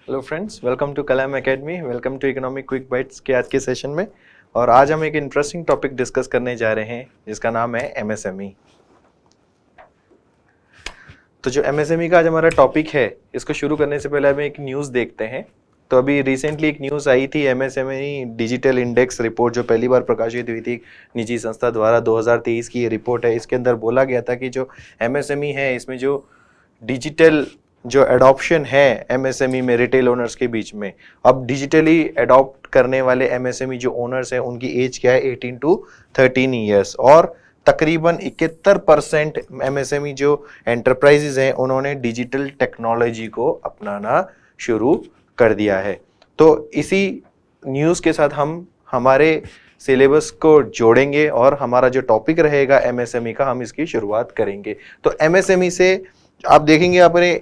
Hello friends, welcome to Kalam academy. Welcome to economic quick bytes के आज के session में। और आज हम एक इंटरेस्टिंग टॉपिक डिस्कस करने जा रहे हैं जिसका नाम है एमएसएमई। तो जो एमएसएमई का आज हमारा टॉपिक है, इसको शुरू करने से पहले हमें एक न्यूज़ देखते हैं। तो अभी रिसेंटली एक न्यूज़ आई थी, एमएसएमई डिजिटल इंडेक्स रिपोर्ट जो पहली बार प्रकाशित हुई थी निजी संस्था द्वारा, 2023 की ये रिपोर्ट है। इसके अंदर बोला गया था कि जो एमएसएमई है, इसमें जो डिजिटल जो एडॉप्शन है एमएसएमई में रिटेल ओनर्स के बीच में, अब डिजिटली एडॉप्ट करने वाले एमएसएमई जो ओनर्स हैं उनकी एज क्या है, 18 to 13 ईयर्स। और तकरीबन 71% एमएसएमई जो एंटरप्राइजेज हैं उन्होंने डिजिटल टेक्नोलॉजी को अपनाना शुरू कर दिया है। तो इसी न्यूज़ के साथ हम हमारे सिलेबस को जोड़ेंगे और हमारा जो टॉपिक रहेगा एमएसएमई का, हम इसकी शुरुआत करेंगे। तो एमएसएमई से आप देखेंगे अपने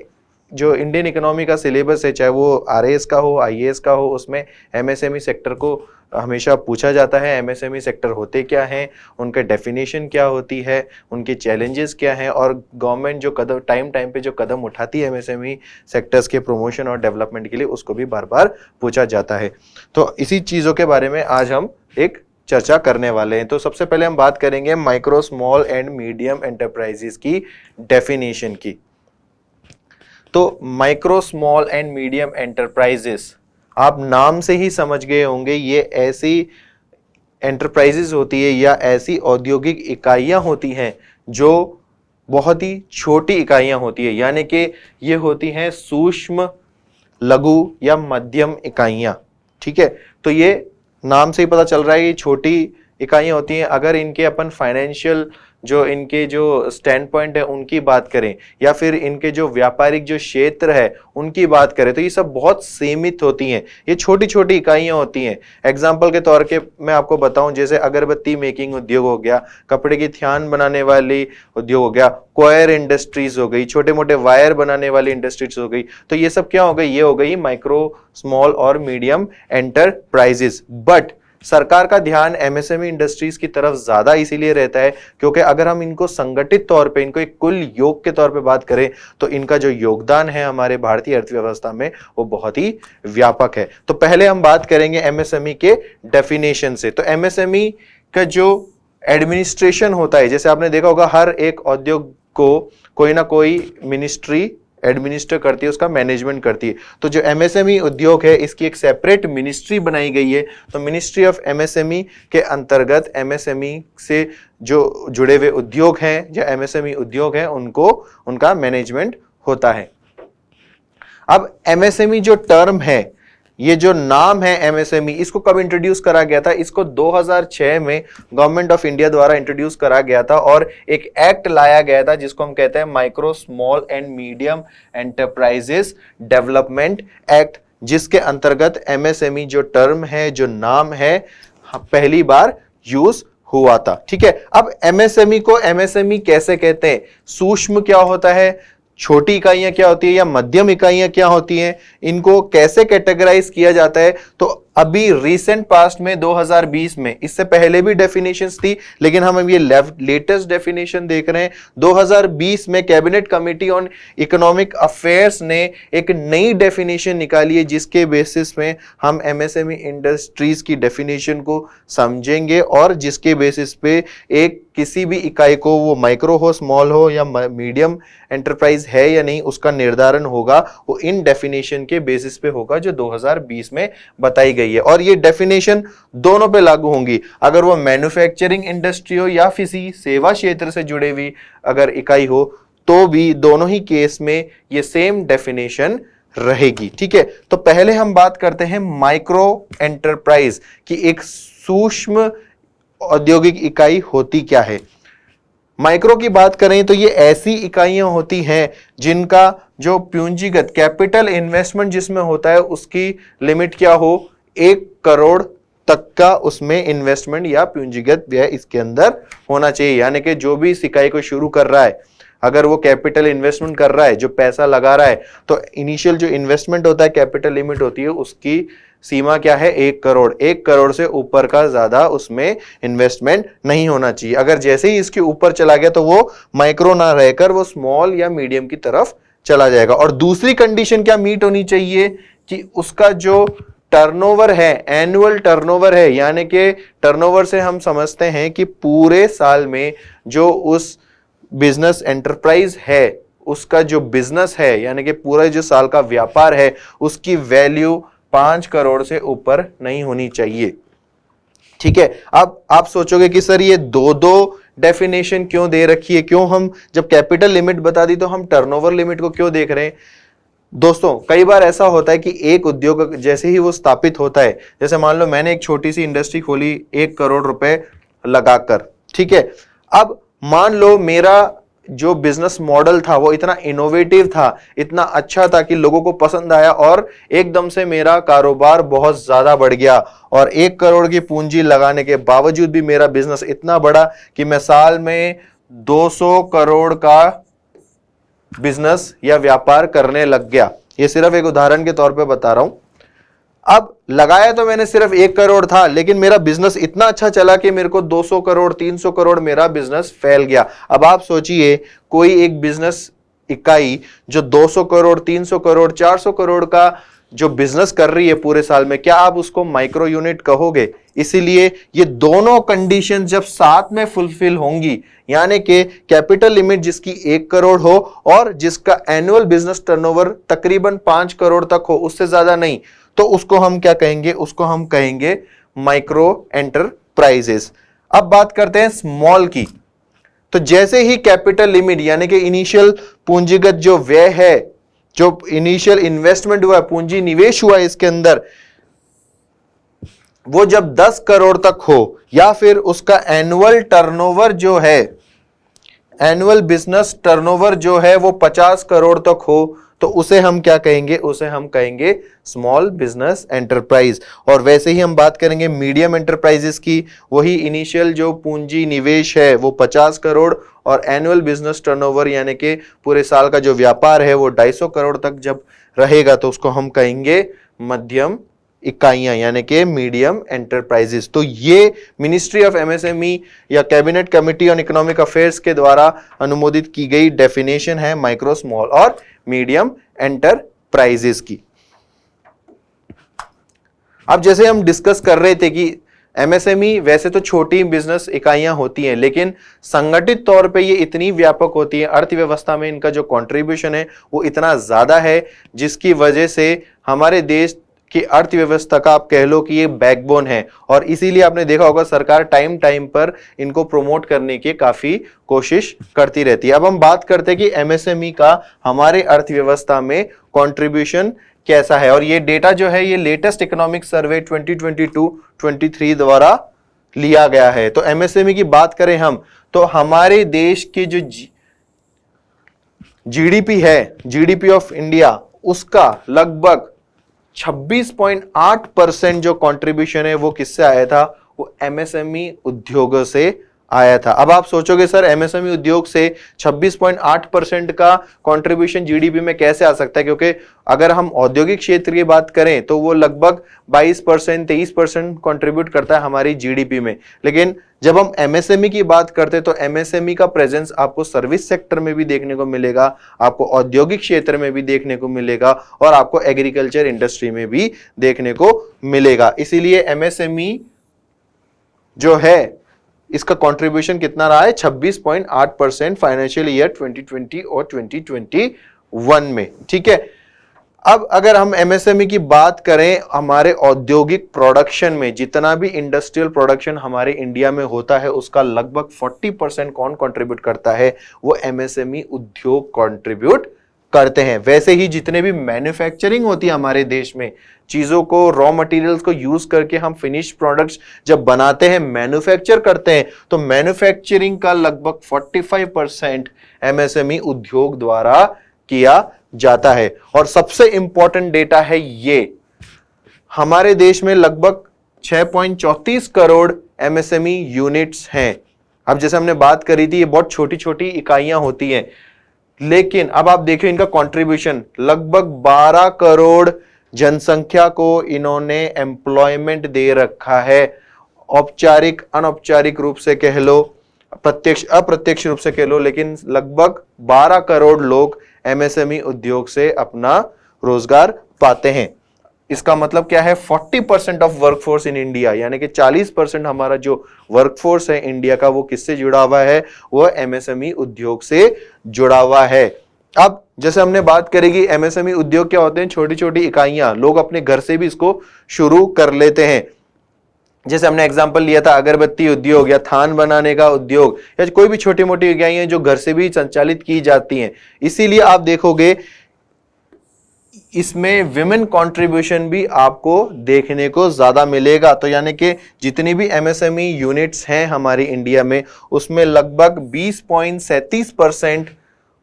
जो इंडियन इकोनॉमी का सिलेबस है, चाहे वो आरएएस का हो, आईएएस का हो, उसमें एमएसएमई सेक्टर को हमेशा पूछा जाता है। एमएसएमई सेक्टर होते क्या हैं, उनके डेफिनेशन क्या होती है, उनके चैलेंजेस क्या हैं, और गवर्नमेंट जो कदम टाइम पे जो कदम उठाती है एमएसएमई सेक्टर्स के प्रमोशन और डेवलपमेंट के लिए, उसको भी बार बार पूछा जाता है। तो इसी चीज़ों के बारे में आज हम एक चर्चा करने वाले हैं। तो सबसे पहले हम बात करेंगे micro, small and medium enterprises की डेफिनेशन की। तो micro, small and medium enterprises, आप नाम से ही समझ गए होंगे, ये ऐसी एंटरप्राइजेस होती है या ऐसी औद्योगिक इकाइयां होती हैं जो बहुत ही छोटी इकाइयां होती है, यानी कि ये होती हैं सूक्ष्म, लघु या मध्यम इकाइयां। ठीक है, तो ये नाम से ही पता चल रहा है कि छोटी इकाइयां होती हैं। अगर इनके अपन फाइनेंशियल जो इनके जो स्टैंड पॉइंट है उनकी बात करें, या फिर इनके जो व्यापारिक जो क्षेत्र है उनकी बात करें, तो ये सब बहुत सीमित होती हैं। ये छोटी छोटी इकाइयां होती हैं। एग्जाम्पल के तौर पे मैं आपको बताऊं, जैसे अगरबत्ती मेकिंग उद्योग हो गया, कपड़े की थ्यान बनाने वाली उद्योग हो गया, कॉयर इंडस्ट्रीज हो गई, छोटे मोटे वायर बनाने वाली इंडस्ट्रीज हो गई। तो ये सब क्या हो गई, ये हो गई माइक्रो, स्मॉल और मीडियम एंटरप्राइजेस। बट सरकार का ध्यान एमएसएमई इंडस्ट्रीज की तरफ ज्यादा इसीलिए रहता है क्योंकि अगर हम इनको संगठित तौर पे, इनको एक कुल योग के तौर पे बात करें, तो इनका जो योगदान है हमारे भारतीय अर्थव्यवस्था में वो बहुत ही व्यापक है। तो पहले हम बात करेंगे एमएसएमई के डेफिनेशन से। तो एमएसएमई का जो एडमिनिस्ट्रेशन होता है, जैसे आपने देखा होगा हर एक उद्योग को कोई ना कोई मिनिस्ट्री एडमिनिस्टर करती है, उसका मैनेजमेंट करती है। तो जो एमएसएमई उद्योग है, इसकी एक सेपरेट मिनिस्ट्री बनाई गई है। तो मिनिस्ट्री ऑफ एमएसएमई के अंतर्गत एमएसएमई से जो जुड़े हुए उद्योग हैं या एमएसएमई उद्योग हैं, उनको उनका मैनेजमेंट होता है। अब एमएसएमई जो टर्म है, ये जो नाम है एमएसएमई, इसको कब इंट्रोड्यूस करा गया था? इसको 2006 में गवर्नमेंट ऑफ इंडिया द्वारा इंट्रोड्यूस करा गया था और एक एक्ट लाया गया था जिसको हम कहते हैं micro, small and medium enterprises development act, जिसके अंतर्गत एमएसएमई जो टर्म है, जो नाम है, पहली बार यूज हुआ था। ठीक है, अब एमएसएमई को एमएसएमई कैसे कहते हैं? सूक्ष्म क्या होता है, छोटी इकाइयां क्या होती है, या मध्यम इकाइयां क्या होती हैं, इनको कैसे कैटेगराइज किया जाता है? तो अभी रिसेंट पास्ट में 2020 में, इससे पहले भी डेफिनेशंस थी लेकिन हम अब ये लेटेस्ट डेफिनेशन देख रहे हैं। 2020 में cabinet committee on economic affairs ने एक नई डेफिनेशन निकाली है जिसके बेसिस में हम एमएसएमई इंडस्ट्रीज की डेफिनेशन को समझेंगे और जिसके बेसिस पे एक किसी भी इकाई को, वो माइक्रो हो, स्मॉल हो या मीडियम एंटरप्राइज है या नहीं, उसका निर्धारण होगा वो इन डेफिनेशन के बेसिस पे होगा जो 2020 में बताई गई है। और ये डेफिनेशन दोनों पे लागू होंगी, अगर वो मैन्युफैक्चरिंग इंडस्ट्री हो या किसी सेवा क्षेत्र से जुड़े हुई अगर इकाई हो, तो भी दोनों ही केस में ये सेम डेफिनेशन रहेगी। ठीक है, तो पहले हम बात करते हैं माइक्रो एंटरप्राइज की एक सूक्ष्म औद्योगिक इकाई होती क्या है। माइक्रो की बात करें तो ये ऐसी इकाइयां होती हैं जिनका जो पूंजीगत कैपिटल इन्वेस्टमेंट जिसमें होता है उसकी लिमिट क्या हो, 1 करोड़ तक का उसमें इन्वेस्टमेंट या पूंजीगत व्यय इसके अंदर होना चाहिए। यानी कि जो भी इस इकाई को शुरू कर रहा है, अगर वो कैपिटल इन्वेस्टमेंट कर रहा है, जो पैसा लगा रहा है, तो इनिशियल जो इन्वेस्टमेंट होता है, कैपिटल लिमिट होती है, उसकी सीमा क्या है, 1 करोड़। 1 करोड़ से ऊपर का ज्यादा उसमें इन्वेस्टमेंट नहीं होना चाहिए। अगर जैसे ही इसके ऊपर चला गया तो वो माइक्रो ना रहकर वो स्मॉल या मीडियम की तरफ चला जाएगा। और दूसरी कंडीशन क्या मीट होनी चाहिए कि उसका जो टर्नओवर है, एनुअल टर्नओवर है, यानी कि टर्नओवर से हम समझते हैं कि पूरे साल में जो उस बिजनेस एंटरप्राइज है, उसका जो बिजनेस है, यानी कि पूरा जो साल का व्यापार है, उसकी वैल्यू 5 करोड़ से ऊपर नहीं होनी चाहिए। ठीक है। अब आप सोचोगे कि सर ये दो दो डेफिनेशन क्यों दे रखी है, क्यों हम जब कैपिटल लिमिट बता दी तो हम टर्नओवर लिमिट को क्यों देख रहे हैं? दोस्तों, कई बार ऐसा होता है कि एक उद्योग जैसे ही वो स्थापित होता है, जैसे मान लो मैंने एक छोटी सी इंडस्ट्री खोली 1 करोड़ रुपए लगाकर, ठीक है। अब मान लो मेरा जो बिजनेस मॉडल था वो इतना इनोवेटिव था, इतना अच्छा था कि लोगों को पसंद आया और एकदम से मेरा कारोबार बहुत ज्यादा बढ़ गया और 1 करोड़ की पूंजी लगाने के बावजूद भी मेरा बिजनेस इतना बड़ा कि मैं साल में 200 करोड़ का बिजनेस या व्यापार करने लग गया। ये सिर्फ एक उदाहरण के तौर पे बता रहा हूं। अब लगाया तो मैंने सिर्फ 1 करोड़ था, लेकिन मेरा बिजनेस इतना अच्छा चला कि मेरे को 200 करोड़ 300 करोड़ मेरा बिजनेस फैल गया। अब आप सोचिए, कोई एक बिजनेस इकाई जो 200 करोड़ 300 करोड़ 400 करोड़ का जो बिजनेस कर रही है पूरे साल में, क्या आप उसको माइक्रो यूनिट कहोगे? इसीलिए ये दोनों कंडीशन जब साथ में फुलफिल होंगी, यानी कि कैपिटल लिमिट जिसकी 1 करोड़ हो और जिसका एनुअल बिजनेस टर्नओवर तकरीबन 5 करोड़ तक हो, उससे ज्यादा नहीं, तो उसको हम क्या कहेंगे? उसको हम कहेंगे माइक्रो एंटरप्राइजेस। अब बात करते हैं स्मॉल की। तो जैसे ही कैपिटल लिमिट यानी कि इनिशियल पूंजीगत जो व्यय है, जो इनिशियल इन्वेस्टमेंट हुआ, पूंजी निवेश हुआ इसके अंदर, वो जब 10 करोड़ तक हो या फिर उसका एनुअल टर्नओवर जो है, एनुअल बिजनेस टर्नओवर जो है वो 50 करोड़ तक हो, तो उसे हम क्या कहेंगे? उसे हम कहेंगे स्मॉल बिजनेस एंटरप्राइज। और वैसे ही हम बात करेंगे मीडियम एंटरप्राइजेस की। वही इनिशियल जो पूंजी निवेश है वो 50 करोड़ और एनुअल बिजनेस टर्नओवर यानी कि पूरे साल का जो व्यापार है वो 250 करोड़ तक जब रहेगा, तो उसको हम कहेंगे मध्यम इकाइयां यानी कि मीडियम एंटरप्राइजेस। तो ये मिनिस्ट्री ऑफ एमएसएमई या cabinet committee on economic affairs के द्वारा अनुमोदित की गई डेफिनेशन है माइक्रो, स्मॉल और मीडियम एंटरप्राइजेस की। अब जैसे हम डिस्कस कर रहे थे कि एमएसएमई वैसे तो छोटी बिजनेस इकाइयां होती हैं, लेकिन संगठित तौर पे ये इतनी व्यापक होती है, अर्थव्यवस्था में इनका जो कंट्रीब्यूशन है वो इतना ज्यादा है, जिसकी वजह से हमारे देश की अर्थव्यवस्था का आप कह लो कि ये बैकबोन है। और इसीलिए आपने देखा होगा सरकार टाइम टाइम पर इनको प्रमोट करने की काफी कोशिश करती रहती है। अब हम बात करते हैं कि एमएसएमई का हमारे अर्थव्यवस्था में कंट्रीब्यूशन कैसा है, और ये डेटा जो है ये लेटेस्ट इकोनॉमिक सर्वे 2022-23 द्वारा लिया गया है। तो एमएसएमई की बात करें हम, तो हमारे देश के जो जीडीपी है, जीडीपी ऑफ इंडिया, उसका लगभग 26.8% जो कंट्रीब्यूशन है वो किससे आया था? वो एमएसएमई उद्योगों से आया था। अब आप सोचोगे सर एमएसएमई उद्योग से 26.8% का कंट्रीब्यूशन जीडीपी में कैसे आ सकता है? क्योंकि अगर हम औद्योगिक क्षेत्र की बात करें तो वो लगभग 22% 23% कंट्रीब्यूट करता है हमारी जीडीपी में। लेकिन जब हम एमएसएमई की बात करते हैं तो एमएसएमई का प्रेजेंस आपको सर्विस सेक्टर में भी देखने को मिलेगा, आपको औद्योगिक क्षेत्र में भी देखने को मिलेगा और आपको एग्रीकल्चर इंडस्ट्री में भी देखने को मिलेगा। इसीलिए एमएसएमई जो है इसका कंट्रीब्यूशन कितना रहा है? 26.8% फाइनेंशियल ईयर 2020 और 2021 में। ठीक है। अब अगर हम एमएसएमई की बात करें, हमारे औद्योगिक प्रोडक्शन में जितना भी इंडस्ट्रियल प्रोडक्शन हमारे इंडिया में होता है उसका लगभग 40% कौन कंट्रीब्यूट करता है? वो एमएसएमई उद्योग कंट्रीब्यूट करते हैं। वैसे ही जितने भी मैन्युफैक्चरिंग होती है हमारे देश में, चीजों को, रॉ मटेरियल्स को यूज करके हम फिनिश प्रोडक्ट्स जब बनाते हैं, मैन्युफैक्चर करते हैं, तो मैन्युफैक्चरिंग का लगभग 45% एमएसएमई उद्योग द्वारा किया जाता है। और सबसे इंपॉर्टेंट डेटा है ये, हमारे देश में लगभग 6.34 करोड़ एमएसएमई यूनिट्स हैं। अब जैसे हमने बात करी थी ये बहुत छोटी छोटी इकाइयां होती हैं, लेकिन अब आप देखिए इनका कंट्रीब्यूशन लगभग 12 करोड़ जनसंख्या को इन्होंने एम्प्लॉयमेंट दे रखा है। औपचारिक अनौपचारिक रूप से कह लो, प्रत्यक्ष अप्रत्यक्ष रूप से कह लो, लेकिन लगभग 12 करोड़ लोग एमएसएमई उद्योग से अपना रोजगार पाते हैं। इसका मतलब क्या है, 40% ऑफ वर्कफोर्स इन इंडिया, यानी कि 40% हमारा जो वर्कफोर्स है इंडिया का वो किससे जुड़ा हुआ है, वो एमएसएमई उद्योग से जुड़ा हुआ है। अब जैसे हमने बात करेगी एमएसएमई उद्योग क्या होते हैं, छोटी छोटी इकाइयां, लोग अपने घर से भी इसको शुरू कर लेते हैं। जैसे हमने एग्जांपल लिया था अगरबत्ती उद्योग या थान बनाने का उद्योग या कोई भी छोटी मोटी इकाइयां जो घर से भी संचालित की जाती हैं। इसीलिए आप देखोगे इसमें विमेन कंट्रीब्यूशन भी आपको देखने को ज्यादा मिलेगा। तो यानी कि जितनी भी एमएसएमई यूनिट्स हैं हमारी इंडिया में, उसमें लगभग 20.37%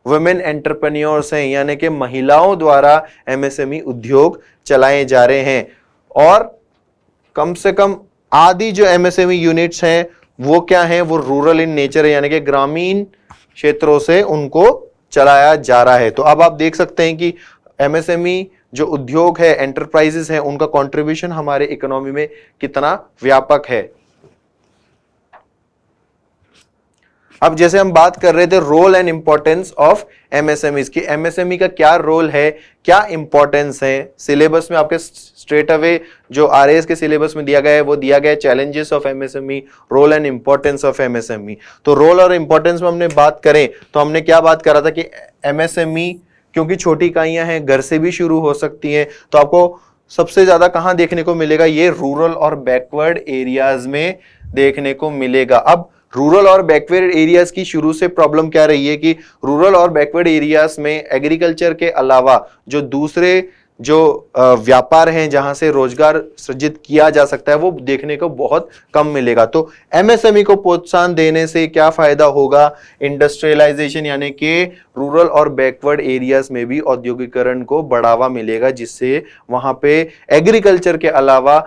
वुमेन एंटरप्रेन्योर्स हैं, यानी कि महिलाओं द्वारा एमएसएमई उद्योग चलाए जा रहे हैं। और कम से कम आधी जो एमएसएमई यूनिट्स हैं वो क्या हैं, वो रूरल इन नेचर है, यानी कि ग्रामीण क्षेत्रों से उनको चलाया जा रहा है। तो अब आप देख सकते हैं कि एमएसएमई जो उद्योग है, एंटरप्राइजेस हैं, उनका कंट्रीब्यूशन हमारे इकोनॉमी में कितना व्यापक है। अब जैसे हम बात कर रहे थे role and importance of MSME की, एमएसएमई का क्या रोल है, क्या इंपॉर्टेंस है। सिलेबस में आपके स्ट्रेट अवे जो आरएएस के सिलेबस में दिया गया है वो दिया गया है challenges of MSME, role and importance of MSME. तो रोल और इंपॉर्टेंस में हमने बात करें तो हमने क्या बात करा था कि एमएसएमई क्योंकि छोटी इकाइयां हैं, घर से भी शुरू हो सकती हैं, तो आपको सबसे ज्यादा कहां देखने को मिलेगा, ये रूरल और बैकवर्ड एरियाज में देखने को मिलेगा। अब रूरल और बैकवर्ड एरियाज की शुरू से प्रॉब्लम क्या रही है कि रूरल और बैकवर्ड एरियाज में एग्रीकल्चर के अलावा जो दूसरे जो व्यापार हैं जहां से रोजगार सृजित किया जा सकता है वो देखने को बहुत कम मिलेगा। तो एमएसएमई को प्रोत्साहन देने से क्या फायदा होगा, इंडस्ट्रियलाइजेशन यानी कि रूरल और बैकवर्ड एरियाज में भी औद्योगिकरण को बढ़ावा मिलेगा, जिससे वहां पे एग्रीकल्चर के अलावा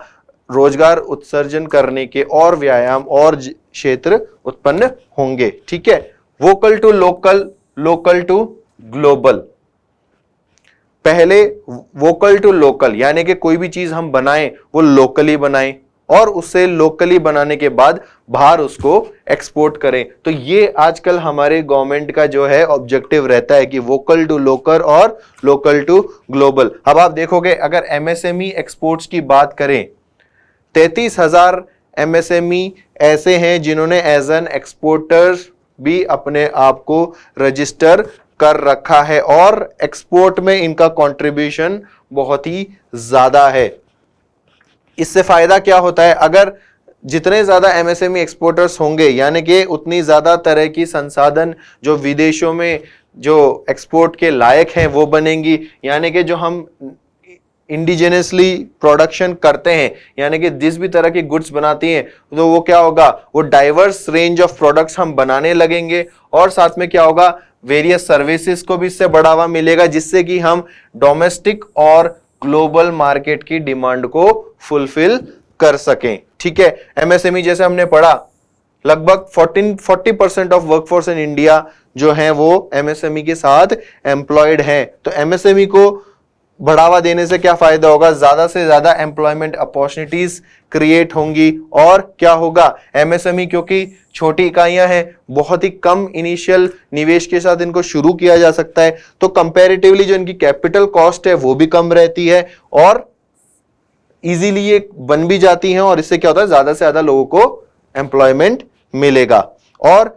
रोजगार उत्सर्जन करने के और व्यायाम और क्षेत्र उत्पन्न होंगे। ठीक है, vocal to local, local to global. पहले वोकल टू लोकल यानी कि कोई भी चीज हम बनाएं वो लोकली बनाएं और उससे लोकली बनाने के बाद बाहर उसको एक्सपोर्ट करें। तो ये आजकल हमारे गवर्नमेंट का जो है ऑब्जेक्टिव रहता है कि वोकल टू लोकल और लोकल टू ग्लोबल। अब आप देखोगे अगर एमएसएमई एक्सपोर्ट्स की बात करें, 33,000 एमएसएमई ऐसे हैं जिन्होंने एज एन एक्सपोर्टर भी अपने आप को रजिस्टर कर रखा है और एक्सपोर्ट में इनका कंट्रीब्यूशन बहुत ही ज्यादा है। इससे फायदा क्या होता है, अगर जितने ज्यादा एमएसएमई एक्सपोर्टर्स होंगे यानी कि उतनी ज्यादा तरह की संसाधन जो विदेशों में जो एक्सपोर्ट के लायक हैं वो बनेंगी, यानी कि जो हम इंडिजिनसली प्रोडक्शन करते हैं यानी कि जिस भी तरह की गुड्स बनाती हैं तो वो क्या होगा, वो डाइवर्स रेंज ऑफ प्रोडक्ट्स हम बनाने लगेंगे और साथ में क्या होगा, वेरियस सर्विसेज को भी इससे बढ़ावा मिलेगा, जिससे कि हम डोमेस्टिक और ग्लोबल मार्केट की डिमांड को फुलफिल कर सकें। ठीक है, एमएसएमई जैसे हमने पढ़ा लगभग 40% ऑफ वर्कफोर्स इन इंडिया जो है वो एमएसएमई के साथ एम्प्लॉयड हैं। तो एमएसएमई को बढ़ावा देने से क्या फायदा होगा, ज्यादा से ज्यादा एम्प्लॉयमेंट अपॉर्चुनिटीज क्रिएट होंगी और क्या होगा, एमएसएमई क्योंकि छोटी इकाइयां हैं, बहुत ही कम इनिशियल निवेश के साथ इनको शुरू किया जा सकता है, तो कंपैरेटिवली जो इनकी कैपिटल कॉस्ट है वो भी कम रहती है और इजीली ये बन भी जाती हैं और इससे क्या होता है, ज्यादा से ज्यादा लोगों को एम्प्लॉयमेंट मिलेगा। और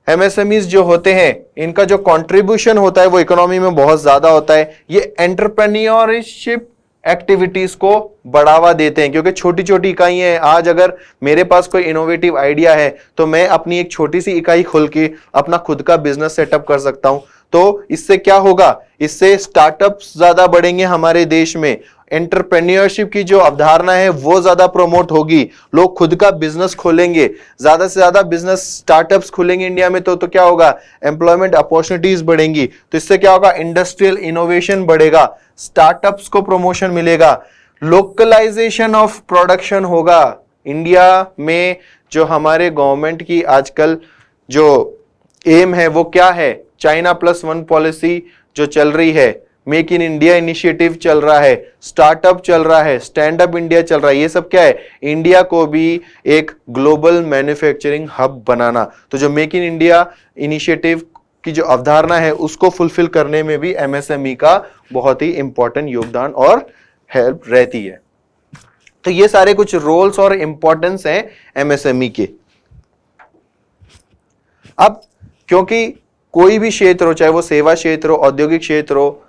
एमएसएमईज जो होते हैं इनका जो कंट्रीब्यूशन होता है वो इकोनॉमी में बहुत ज्यादा होता है। ये एंटरप्रेन्योरशिप एक्टिविटीज को बढ़ावा देते हैं क्योंकि छोटी छोटी इकाइयां हैं। आज अगर मेरे पास कोई इनोवेटिव आइडिया है तो मैं अपनी एक छोटी सी इकाई खोल के अपना खुद का बिजनेस सेटअप कर सकता हूं। तो इससे क्या होगा, इससे स्टार्टअप्स ज्यादा बढ़ेंगे हमारे देश में, एंटरप्रेन्योरशिप की जो अवधारणा है वो ज्यादा प्रमोट होगी, लोग खुद का बिजनेस खोलेंगे, ज्यादा से ज्यादा बिजनेस स्टार्टअप्स खुलेंगे इंडिया में, तो क्या होगा, एम्प्लॉयमेंट अपॉर्चुनिटीज बढ़ेंगी। तो इससे क्या होगा, इंडस्ट्रियल इनोवेशन बढ़ेगा, स्टार्टअप्स को प्रमोशन मिलेगा, लोकलाइजेशन ऑफ प्रोडक्शन होगा। इंडिया में जो हमारे गवर्नमेंट की आजकल जो एम है वो क्या है, चाइना प्लस वन पॉलिसी जो चल रही है, मेक इन इंडिया इनिशिएटिव चल रहा है, स्टार्टअप चल रहा है, स्टैंड अप इंडिया चल रहा है, ये सब क्या है, इंडिया को भी एक ग्लोबल मैन्युफैक्चरिंग हब बनाना। तो जो मेक इन इंडिया इनिशिएटिव की जो अवधारणा है उसको फुलफिल करने में भी एमएसएमई का बहुत ही इंपॉर्टेंट योगदान और हेल्प रहती है। तो ये सारे कुछ रोल्स और इंपॉर्टेंस हैं एमएसएमई के। अब क्योंकि कोई भी क्षेत्र हो, चाहे वो सेवा क्षेत्र हो, औद्योगिक क्षेत्र हो,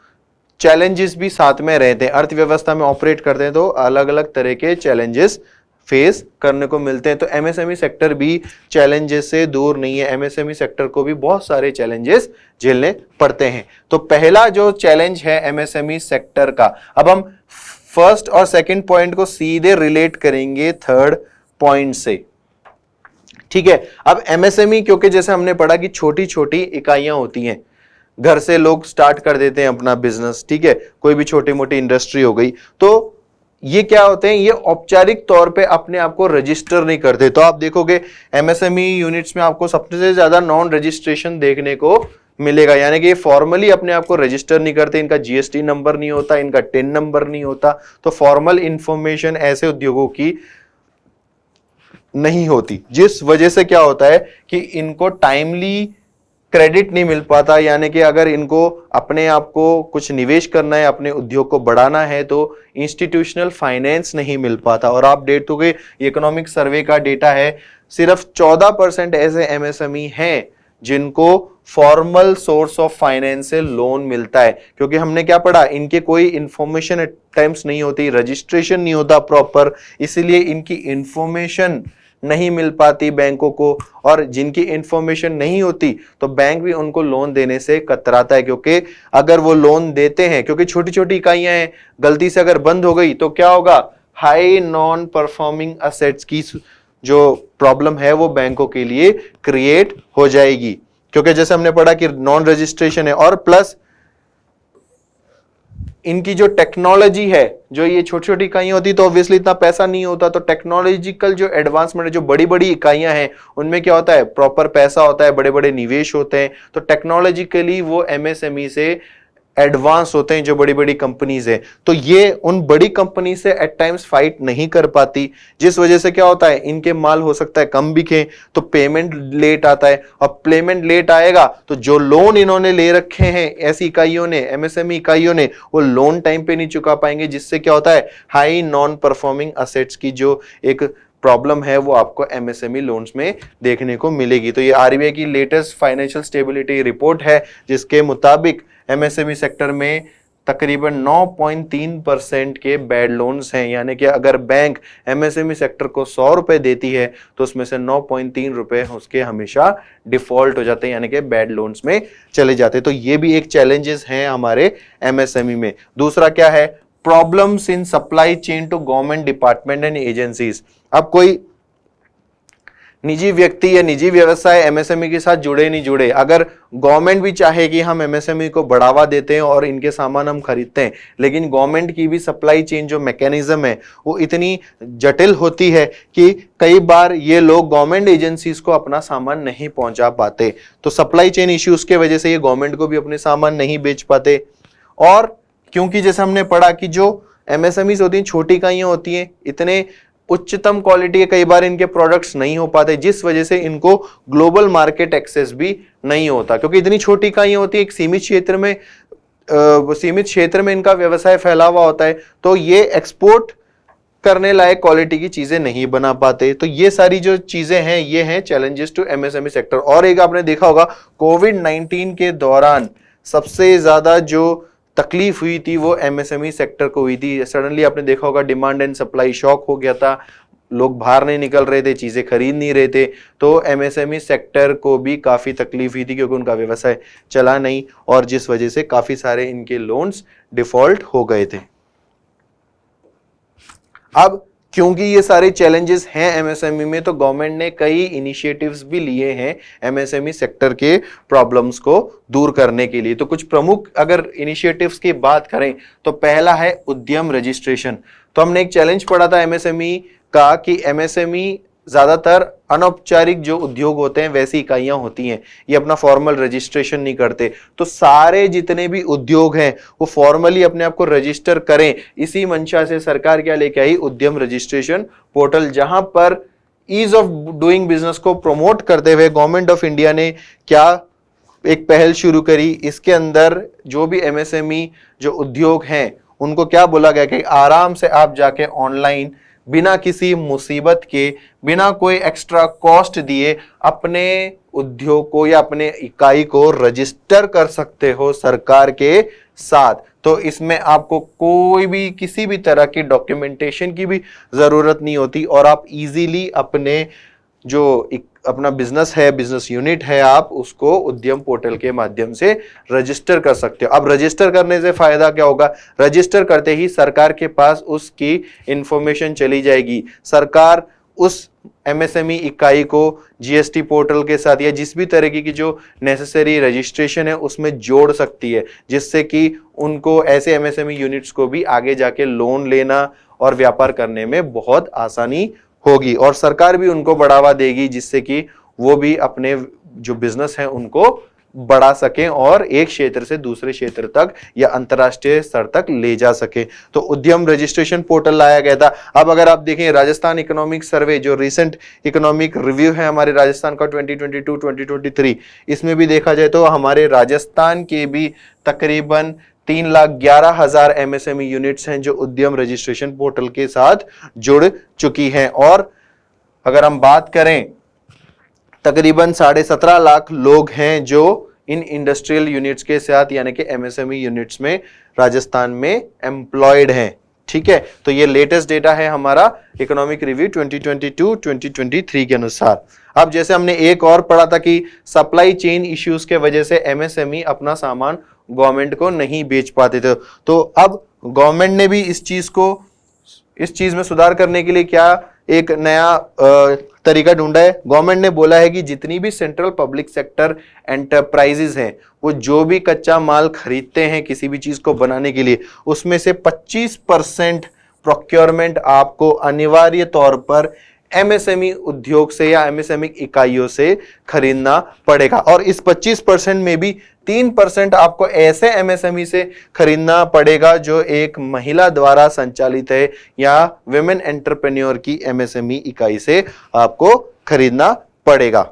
चैलेंजेस भी साथ में रहते हैं। अर्थव्यवस्था में ऑपरेट करते हैं तो अलग अलग तरह के चैलेंजेस फेस करने को मिलते हैं। तो एमएसएमई सेक्टर भी चैलेंजेस से दूर नहीं है। एमएसएमई सेक्टर को भी बहुत सारे चैलेंजेस झेलने पड़ते हैं। तो पहला जो चैलेंज है एमएसएमई सेक्टर का, अब हम फर्स्ट और सेकंड पॉइंट को सीधे रिलेट करेंगे थर्ड पॉइंट से, ठीक है। अब एमएसएमई, क्योंकि जैसे हमने पढ़ा कि छोटी छोटी इकाइयां होती हैं, घर से लोग स्टार्ट कर देते हैं अपना बिजनेस, ठीक है, कोई भी छोटी मोटी इंडस्ट्री हो गई, तो ये क्या होते हैं, ये औपचारिक तौर पे अपने आप को रजिस्टर नहीं करते। तो आप देखोगे एमएसएमई यूनिट्स में आपको सबसे ज्यादा नॉन रजिस्ट्रेशन देखने को मिलेगा, यानी कि ये फॉर्मली अपने आप को रजिस्टर नहीं करते, इनका जीएसटी नंबर नहीं होता, इनका टिन नंबर नहीं होता। तो फॉर्मल इंफॉर्मेशन ऐसे उद्योगों की नहीं होती, जिस वजह से क्या होता है कि इनको टाइमली क्रेडिट नहीं मिल पाता। यानी कि अगर इनको अपने आप को कुछ निवेश करना है, अपने उद्योग को बढ़ाना है, तो इंस्टीट्यूशनल फाइनेंस नहीं मिल पाता। और आप देखोगे इकोनॉमिक सर्वे का डेटा है, सिर्फ 14% ऐसे एमएसएमई हैं जिनको फॉर्मल सोर्स ऑफ फाइनेंस से लोन मिलता है। क्योंकि हमने क्या पढ़ा, इनके कोई इंफॉर्मेशन एट टाइम्स नहीं होती, रजिस्ट्रेशन नहीं होता प्रॉपर, इसीलिए इनकी इंफॉर्मेशन नहीं मिल पाती बैंकों को। और जिनकी इंफॉर्मेशन नहीं होती तो बैंक भी उनको लोन देने से कतराता है, क्योंकि अगर वो लोन देते हैं, क्योंकि छोटी छोटी इकाइयां हैं, गलती से अगर बंद हो गई तो क्या होगा, हाई नॉन परफॉर्मिंग असेट्स की जो प्रॉब्लम है वो बैंकों के लिए क्रिएट हो जाएगी। क्योंकि जैसे हमने पढ़ा कि नॉन रजिस्ट्रेशन है, और प्लस इनकी जो टेक्नोलॉजी है, जो ये छोटी छोटी इकाइयां होती तो ऑब्वियसली इतना पैसा नहीं होता, तो टेक्नोलॉजिकल जो एडवांसमेंट है, जो बड़ी बड़ी इकाइयां हैं उनमें क्या होता है, प्रॉपर पैसा होता है, बड़े बड़े निवेश होते हैं। तो टेक्नोलॉजिकली वो एमएसएमई से एडवांस होते हैं जो बड़ी बड़ी कंपनीज है, तो ये उन बड़ी कंपनी से एट टाइम्स फाइट नहीं कर पाती, जिस वजह से क्या होता है, इनके माल हो सकता है कम बिके, तो पेमेंट लेट आता है। और पेमेंट लेट आएगा तो जो लोन इन्होंने ले रखे हैं ऐसी इकाइयों ने, एमएसएमई इकाइयों ने, वो लोन टाइम पे नहीं चुका पाएंगे, जिससे क्या होता है, हाई नॉन परफॉर्मिंग असेट्स की जो एक प्रॉब्लम है वो आपको एमएसएमई लोन्स में देखने को मिलेगी। तो ये आरबीआई की लेटेस्ट फाइनेंशियल स्टेबिलिटी रिपोर्ट है, जिसके मुताबिक एमएसएमई सेक्टर में तकरीबन 9.3% के बैड लोन्स हैं। यानी कि अगर बैंक एमएसएमई सेक्टर को 100 रुपए देती है तो उसमें से 9.3 रुपए उसके हमेशा डिफॉल्ट हो जाते हैं, यानी कि बैड लोन्स में चले जाते हैं। तो ये भी एक चैलेंजेस हैं हमारे एमएसएमई में। दूसरा क्या है, problems in supply chain to government department and agencies. अब कोई निजी व्यक्ति या निजी व्यवसाय एमएसएमई के साथ जुड़े नहीं जुड़े, अगर गवर्नमेंट भी चाहे कि हम एमएसएमई को बढ़ावा देते हैं और इनके सामान हम खरीदते हैं, लेकिन गवर्नमेंट की भी सप्लाई चेन जो मैकेनिज्म है वो इतनी जटिल होती है कि कई बार ये लोग गवर्नमेंट एजेंसीज को अपना सामान नहीं पहुंचा पाते। तो सप्लाई चेन इश्यूज के वजह से ये गवर्नमेंट को भी अपने सामान नहीं बेच पाते। और क्योंकि जैसे हमने पढ़ा कि जो एमएसएमईज होती हैं, छोटी इकाइयां होती हैं, इतने उच्चतम क्वालिटी के कई बार इनके प्रोडक्ट्स नहीं हो पाते, जिस वजह से इनको ग्लोबल मार्केट एक्सेस भी नहीं होता। क्योंकि इतनी छोटी इकाइयां होती है, एक सीमित क्षेत्र में इनका व्यवसाय फैला हुआ होता है, तो ये एक्सपोर्ट करने लायक क्वालिटी की चीजें नहीं बना पाते। तो ये सारी जो चीजें हैं ये हैं चैलेंजेस टू एमएसएमई सेक्टर। और एक आपने देखा होगा कोविड-19 के दौरान सबसे ज्यादा जो तकलीफ हुई थी वो एमएसएमई सेक्टर को हुई थी। सडनली आपने देखा होगा डिमांड एंड सप्लाई शॉक हो गया था, लोग बाहर नहीं निकल रहे थे, चीजें खरीद नहीं रहे थे, तो एमएसएमई सेक्टर को भी काफी तकलीफ हुई थी क्योंकि उनका व्यवसाय चला नहीं, और जिस वजह से काफी सारे इनके लोन्स डिफॉल्ट हो गए थे। अब क्योंकि ये सारे चैलेंजेस हैं एमएसएमई में, तो गवर्नमेंट ने कई इनिशिएटिव्स भी लिए हैं एमएसएमई सेक्टर के प्रॉब्लम्स को दूर करने के लिए। तो कुछ प्रमुख अगर इनिशिएटिव्स की बात करें तो पहला है उद्यम रजिस्ट्रेशन। तो हमने एक चैलेंज पढ़ा था एमएसएमई का कि एमएसएमई ज्यादातर अनौपचारिक जो उद्योग होते हैं वैसी इकाइयां होती हैं, ये अपना फॉर्मल रजिस्ट्रेशन नहीं करते। तो सारे जितने भी उद्योग हैं वो फॉर्मली अपने आप को रजिस्टर करें, इसी मंशा से सरकार क्या लेके आई, उद्यम रजिस्ट्रेशन पोर्टल, जहां पर ईज ऑफ डूइंग बिजनेस को प्रमोट करते हुए गवर्नमेंट ऑफ इंडिया ने क्या एक पहल शुरू करी। इसके अंदर जो भी एमएसएमई जो उद्योग हैं उनको क्या बोला गया कि आराम से आप जाके ऑनलाइन बिना किसी मुसीबत के, बिना कोई एक्स्ट्रा कॉस्ट दिए अपने उद्योग को या अपने इकाई को रजिस्टर कर सकते हो सरकार के साथ। तो इसमें आपको कोई भी किसी भी तरह की डॉक्यूमेंटेशन की भी जरूरत नहीं होती और आप इजीली अपने जो अपना बिजनेस है, बिजनेस यूनिट है, आप उसको उद्यम पोर्टल के माध्यम से रजिस्टर कर सकते हो। अब रजिस्टर करने से फायदा क्या होगा? रजिस्टर करते ही सरकार के पास उसकी इंफॉर्मेशन चली जाएगी। सरकार उस एमएसएमई इकाई को जीएसटी पोर्टल के साथ या जिस भी तरीके की जो नेसेसरी रजिस्ट्रेशन है उसमें जोड़ सकती है, जिससे कि उनको ऐसे एमएसएमई यूनिट्स को भी आगे जाके लोन लेना और व्यापार करने में बहुत आसानी होगी और सरकार भी उनको बढ़ावा देगी, जिससे कि वो भी अपने जो बिजनेस है उनको बढ़ा सकें और एक क्षेत्र से दूसरे क्षेत्र तक या अंतर्राष्ट्रीय स्तर तक ले जा सके। तो उद्यम रजिस्ट्रेशन पोर्टल लाया गया था। अब अगर आप देखें राजस्थान इकोनॉमिक सर्वे, जो रिसेंट इकोनॉमिक रिव्यू है हमारे राजस्थान का 2022-2023, इसमें भी देखा जाए तो हमारे राजस्थान के भी तकरीबन 3,11,000 एमएसएमई यूनिट्स हैं जो उद्यम रजिस्ट्रेशन पोर्टल के साथ जुड़ चुकी हैं। और अगर हम बात करें तकरीबन 17.5 लाख लोग हैं जो इन इंडस्ट्रियल यूनिट्स के साथ यानी कि एमएसएमई यूनिट्स में राजस्थान में एम्प्लॉयड हैं। ठीक है, तो ये लेटेस्ट डेटा है हमारा इकोनॉमिक रिव्यू 2022-2023 के अनुसार। अब जैसे हमने एक और पढ़ा था कि सप्लाई चेन इश्यूज के वजह से एमएसएमई अपना सामान गवर्नमेंट को नहीं बेच पाते थे, तो अब गवर्नमेंट ने भी इस चीज में सुधार करने के लिए क्या एक नया तरीका ढूंढा है। गवर्नमेंट ने बोला है कि जितनी भी सेंट्रल पब्लिक सेक्टर एंटरप्राइजेज हैं वो जो भी कच्चा माल खरीदते हैं किसी भी चीज को बनाने के लिए, उसमें से 25% प्रोक्योरमेंट आपको अनिवार्य तौर पर एमएसएमई उद्योग से या एमएसएमई इकाइयों से खरीदना पड़ेगा। और इस 25% में भी 3% आपको ऐसे एमएसएमई से खरीदना पड़ेगा जो एक महिला द्वारा संचालित है या विमेन एंटरप्रेन्योर की एमएसएमई इकाई से आपको खरीदना पड़ेगा।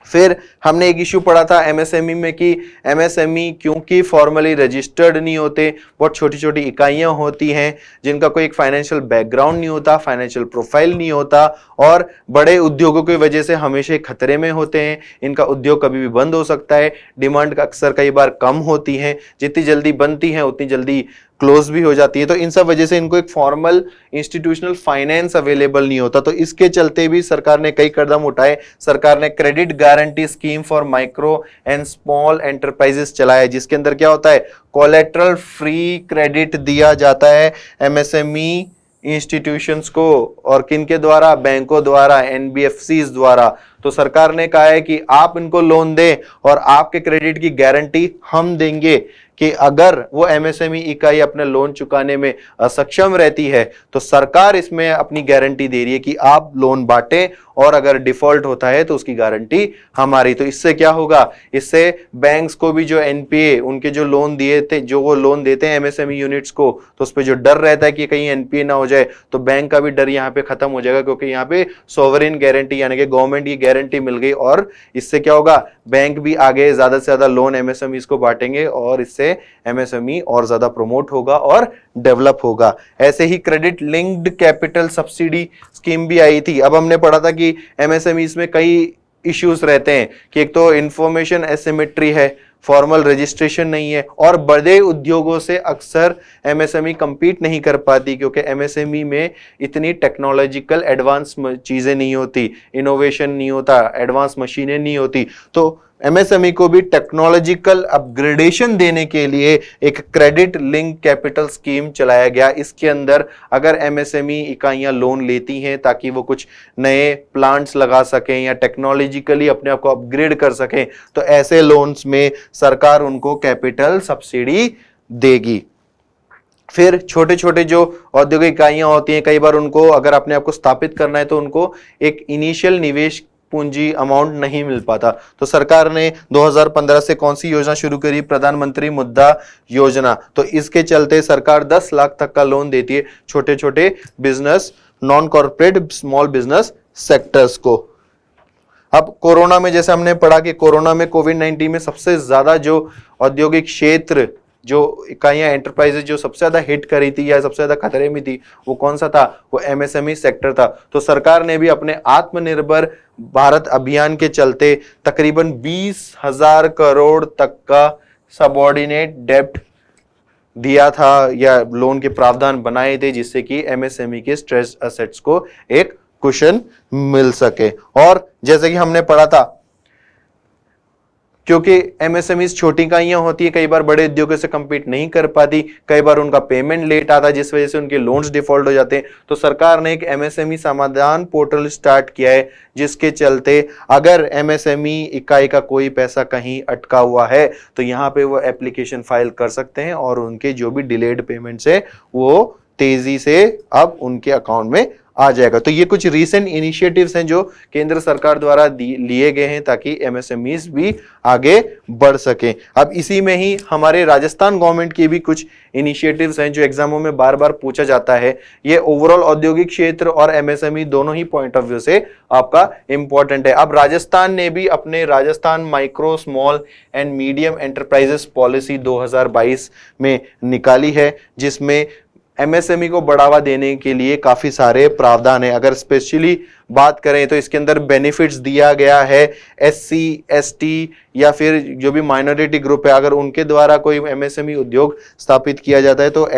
फिर हमने एक इश्यू पढ़ा था एमएसएमई में कि एमएसएमई क्योंकि फॉर्मली रजिस्टर्ड नहीं होते, बहुत छोटी छोटी इकाइयां होती हैं जिनका कोई एक फाइनेंशियल बैकग्राउंड नहीं होता, फाइनेंशियल प्रोफाइल नहीं होता और बड़े उद्योगों की वजह से हमेशा खतरे में होते हैं। इनका उद्योग कभी भी बंद हो सकता है, डिमांड अक्सर कई बार कम होती है, जितनी जल्दी बनती है उतनी जल्दी क्लोज भी हो जाती है। तो इन सब वजह से इनको एक फॉर्मल इंस्टीट्यूशनल फाइनेंस अवेलेबल नहीं होता। तो इसके चलते भी सरकार ने कई कदम उठाए। सरकार ने credit guarantee scheme for micro and small enterprises चलाया, जिसके अंदर क्या होता है, कोलेटरल फ्री क्रेडिट दिया जाता है एमएसएमई इंस्टीट्यूशंस को। और किनके द्वारा? बैंकों द्वारा, एनबीएफसीज द्वारा। तो सरकार ने कहा है कि आप इनको लोन दें और आपके क्रेडिट की गारंटी हम देंगे कि अगर वो एमएसएमई इकाई अपने लोन चुकाने में असक्षम रहती है तो सरकार इसमें अपनी गारंटी दे रही है कि आप लोन बांटें और अगर डिफॉल्ट होता है तो उसकी गारंटी हमारी। तो इससे क्या होगा? इससे बैंक्स को भी जो एनपीए उनके जो लोन दिए थे, जो वो लोन देते हैं एमएसएमई यूनिट्स को, तो उस पर जो डर रहता है कि कहीं एनपीए ना हो जाए, तो बैंक का भी डर यहाँ पे खत्म हो जाएगा, क्योंकि यहाँ पे सोवरेन गारंटी यानी कि गवर्नमेंट की गारंटी मिल गई। और इससे क्या होगा? बैंक भी आगे ज्यादा से ज्यादा लोन एमएसएमई को बांटेंगे और इससे एमएसएमई और ज्यादा प्रमोट होगा और डेवलप होगा। ऐसे ही credit linked capital subsidy scheme भी आई थी। अब हमने पढ़ा था कि एमएसएमई में कई इश्यूज रहते हैं कि एक तो इंफॉर्मेशन एसिमेट्री है, फॉर्मल रजिस्ट्रेशन नहीं है और बड़े उद्योगों से अक्सर एमएसएमई compete नहीं कर पाती, क्योंकि एमएसएमई में इतनी टेक्नोलॉजिकल एडवांस चीजें नहीं होती, इनोवेशन नहीं होता, एडवांस मशीनें नहीं होती। तो एमएसएमई को भी टेक्नोलॉजिकल अपग्रेडेशन देने के लिए एक क्रेडिट लिंक कैपिटल स्कीम चलाया गया। इसके अंदर अगर एमएसएमई इकाइयां लोन लेती हैं ताकि वो कुछ नए प्लांट्स लगा सकें या टेक्नोलॉजिकली अपने आप को अपग्रेड कर सकें, तो ऐसे लोन्स में सरकार उनको कैपिटल सब्सिडी देगी। फिर छोटे छोटे जो औद्योगिक इकाइयां होती हैं, कई बार उनको अगर अपने आप को स्थापित करना है तो उनको एक इनिशियल निवेश पूंजी अमाउंट नहीं मिल पाता। तो सरकार ने 2015 से कौन सी योजना शुरू करी? प्रधानमंत्री मुद्रा योजना। तो इसके चलते सरकार 10 लाख तक का लोन देती है छोटे छोटे business, non corporate small business sectors को। अब कोरोना में जैसे हमने पढ़ा कि कोरोना में कोविड-19 में सबसे ज्यादा जो औद्योगिक क्षेत्र जो इकाइयां एंटरप्राइजेज जो सबसे ज्यादा हिट करी थी या सबसे ज्यादा खतरे में थी, वो कौन सा था? वो एमएसएमई सेक्टर था। तो सरकार ने भी अपने आत्मनिर्भर भारत अभियान के चलते तकरीबन 20,000 करोड़ तक का सबऑर्डिनेट डेब्ट दिया था या लोन के प्रावधान बनाए थे, जिससे कि एमएसएमई के स्ट्रेस एसेट्स को एक कुशन मिल सके। और जैसे कि हमने पढ़ा था, क्योंकि एमएसएमई छोटी इकाइयां होती है, कई बार बड़े उद्योगों से compete नहीं कर पाती, कई बार उनका पेमेंट लेट आता है जिस वजह से उनके लोन्स डिफॉल्ट हो जाते हैं। तो सरकार ने एक एमएसएमई समाधान पोर्टल स्टार्ट किया है, जिसके चलते अगर एमएसएमई इकाई का कोई पैसा कहीं अटका हुआ है तो यहाँ पे वो एप्लीकेशन फाइल कर सकते हैं और उनके जो भी डिलेड पेमेंट्स है वो तेजी से अब उनके अकाउंट में आ जाएगा। तो ये कुछ रीसेंट इनिशिएटिव्स हैं जो केंद्र सरकार द्वारा लिए गए हैं ताकि एमएसएमईज भी आगे बढ़ सकें। अब इसी में ही हमारे राजस्थान गवर्नमेंट की भी कुछ इनिशिएटिव्स हैं जो एग्जामों में बार बार पूछा जाता है। ये ओवरऑल औद्योगिक क्षेत्र और एमएसएमई दोनों ही पॉइंट ऑफ व्यू से आपका इंपॉर्टेंट है। अब राजस्थान ने भी अपने Rajasthan micro small and medium enterprises policy 2022 में निकाली है, जिसमें एमएसएमई को बढ़ावा देने के लिए काफी सारे प्रावधान है। अगर स्पेशली बात करें तो इसके अंदर बेनिफिट्स दिया गया है एससी, एसटी या फिर जो भी माइनॉरिटी ग्रुप है, अगर उनके द्वारा कोई एमएसएमई उद्योग स्थापित किया जाता है तो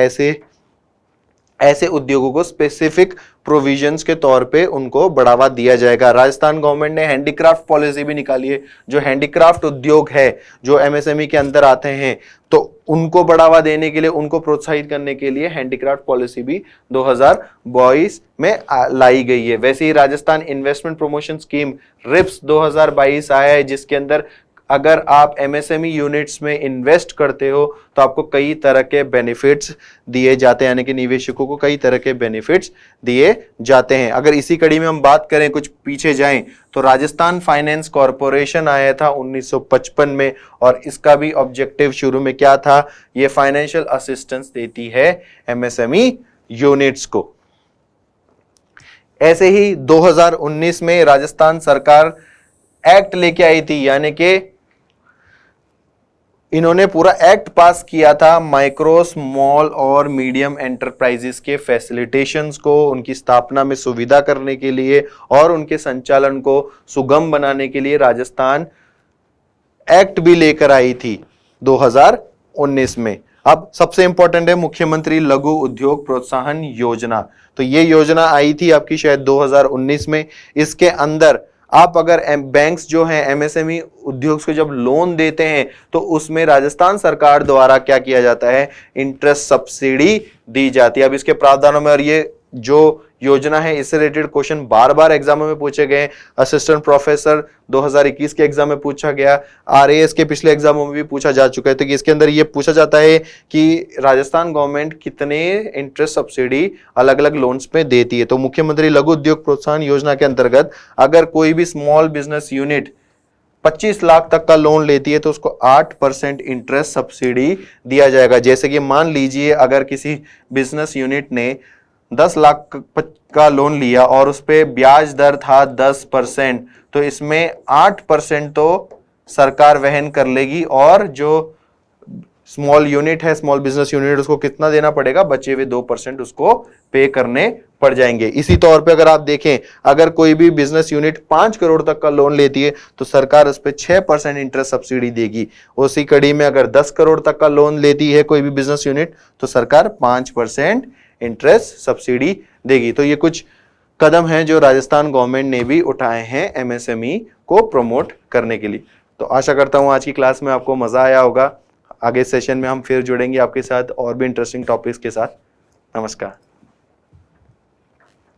ऐसे उद्योगों को स्पेसिफिक प्रोविजंस के तौर पे उनको बढ़ावा दिया जाएगा। राजस्थान गवर्नमेंट ने हैंडीक्राफ्ट पॉलिसी भी निकाली है। जो हैंडीक्राफ्ट उद्योग है जो एमएसएमई के अंदर आते हैं, तो उनको बढ़ावा देने के लिए, उनको प्रोत्साहित करने के लिए हैंडीक्राफ्ट पॉलिसी भी 2022 में लाई गई है। वैसे ही Rajasthan investment promotion scheme RIPS 2022 आया है, जिसके अंदर अगर आप एमएसएमई यूनिट्स में इन्वेस्ट करते हो तो आपको कई तरह के बेनिफिट्स दिए जाते हैं, यानी कि निवेशकों को कई तरह के बेनिफिट्स दिए जाते हैं। अगर इसी कड़ी में हम बात करें, कुछ पीछे जाएं, तो राजस्थान फाइनेंस कॉरपोरेशन आया था 1955 में, और इसका भी ऑब्जेक्टिव शुरू में क्या था? ये फाइनेंशियल असिस्टेंस देती है एमएसएमई यूनिट्स को। ऐसे ही 2019 में राजस्थान सरकार एक्ट लेके आई थी, यानी कि इन्होंने पूरा एक्ट पास किया था माइक्रो स्मॉल और मीडियम एंटरप्राइजेस के फैसिलिटेशंस को, उनकी स्थापना में सुविधा करने के लिए और उनके संचालन को सुगम बनाने के लिए राजस्थान एक्ट भी लेकर आई थी 2019 में। अब सबसे इंपॉर्टेंट है मुख्यमंत्री लघु उद्योग प्रोत्साहन योजना। तो ये योजना आई थी आपकी शायद 2019 में। इसके अंदर आप अगर बैंक्स जो हैं एमएसएमई उद्योग को जब लोन देते हैं तो उसमें राजस्थान सरकार द्वारा क्या किया जाता है? इंटरेस्ट सब्सिडी दी जाती है। अब इसके प्रावधानों में, और ये जो योजना है इससे रिलेटेड क्वेश्चन बार बार एग्जामों में पूछे गए। असिस्टेंट प्रोफेसर 2021 के एग्जाम में पूछा गया, आरएएस के पिछले एग्जामों में भी पूछा जा चुका है। तो इसके अंदर ये पूछा जाता है कि राजस्थान गवर्नमेंट कितने इंटरेस्ट सब्सिडी अलग अलग लोन्स पे देती है। तो मुख्यमंत्री लघु उद्योग प्रोत्साहन योजना के अंतर्गत अगर कोई भी स्मॉल बिजनेस यूनिट 25 लाख तक का लोन लेती है तो उसको 8% इंटरेस्ट सब्सिडी दिया जाएगा। जैसे कि मान लीजिए अगर किसी बिजनेस यूनिट ने 10 लाख का लोन लिया और उस पे ब्याज दर था 10%, तो इसमें 8% तो सरकार वहन कर लेगी, और जो स्मॉल यूनिट है, स्मॉल बिजनेस यूनिट, उसको कितना देना पड़ेगा? बचे हुए 2% उसको पे करने पड़ जाएंगे। इसी तौर पे अगर आप देखें, अगर कोई भी बिजनेस यूनिट 5 करोड़ तक का लोन लेती है तो सरकार उस पर 6% इंटरेस्ट सब्सिडी देगी। उसी कड़ी में अगर 10 करोड़ तक का लोन लेती है कोई भी बिजनेस यूनिट तो सरकार 5% इंटरेस्ट सब्सिडी देगी। तो ये कुछ कदम हैं जो राजस्थान गवर्नमेंट ने भी उठाए हैं एमएसएमई को प्रमोट करने के लिए। तो आशा करता हूं आज की क्लास में आपको मजा आया होगा। आगे सेशन में हम फिर जुड़ेंगे आपके साथ और भी इंटरेस्टिंग टॉपिक्स के साथ। नमस्कार।